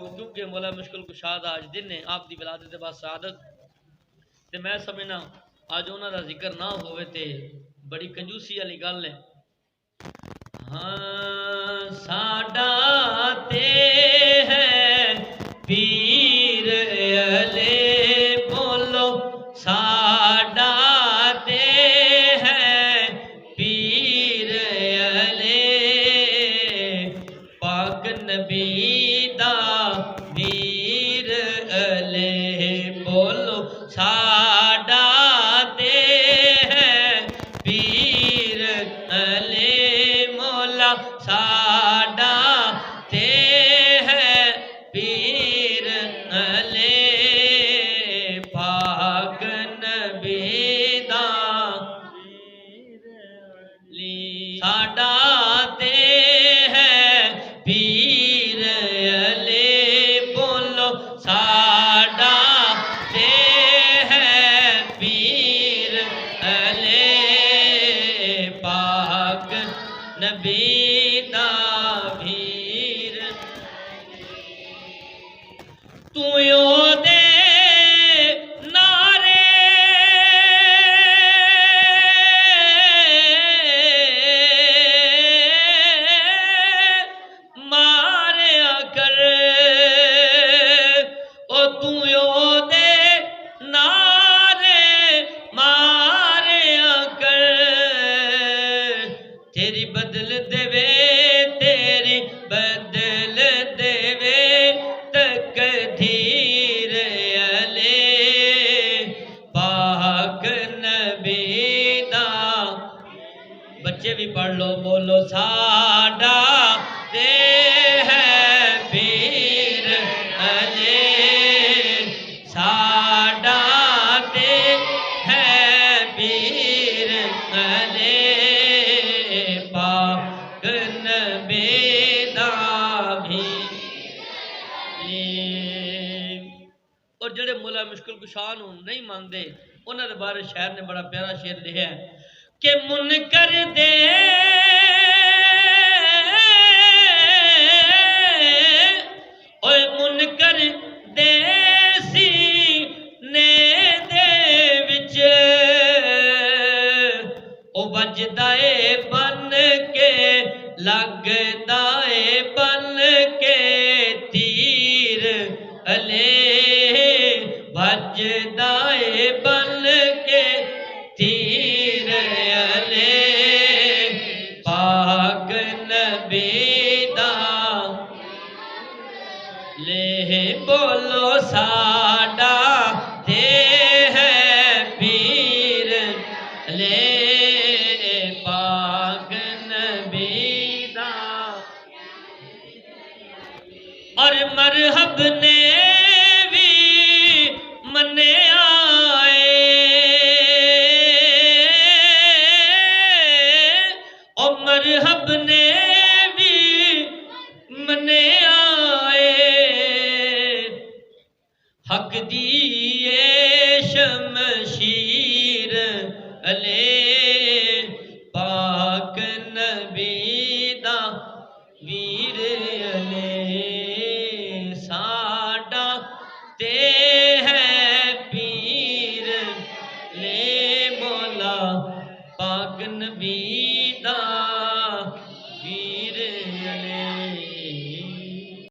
کیونکہ مولا مشکل کشاد آج دن ہے آپ دی ولادت دے بعد سعادت تے میں سمجھنا آج انہاں دا ذکر نہ ہوئے تے بڑی کنجوسی والی گل ہے ہاں ساڈا تے ہے پیر علی بولو ساڈا تے ہے پیر علی پاک نبی دا میر علی بولو ساڈا تے ہے پیر علی مولا ساڈا تے ہے پیر علی پاک نبی دا ساڈا تے ہے پیر علی بولو ساڈا تے ہے پیر علی پاک نبی دا پیر تو یو دے نعرے ماریا کر او تو یو دے نعرے ماریا کر تیری بدل دے تیری بدل دے تقدیر علی پاک نبی دا بچے بھی پڑھ لو بولو ساڈا تے ہے پیر علی ساڈا تے ہے پیر علی پاک نبی دا بھی اور جڑے مولا مشکل کشا نو نہیں مانتے انہاں دے بارے شاعر نے بڑا پیارا شعر لکھا ہے کہ منکر دے اوے منکر دے سینے دے وچ او وجدا اے بن کے لگدا اے بن کے تیر علی وجدا اے بن کے تیر علی پاک نبی دا لے بولو ساڈا تے ہے پیر علی پاک نبی دا اور مرحب نے بھی منیا مرحب نے بھی منیا حق دی شمشیر علی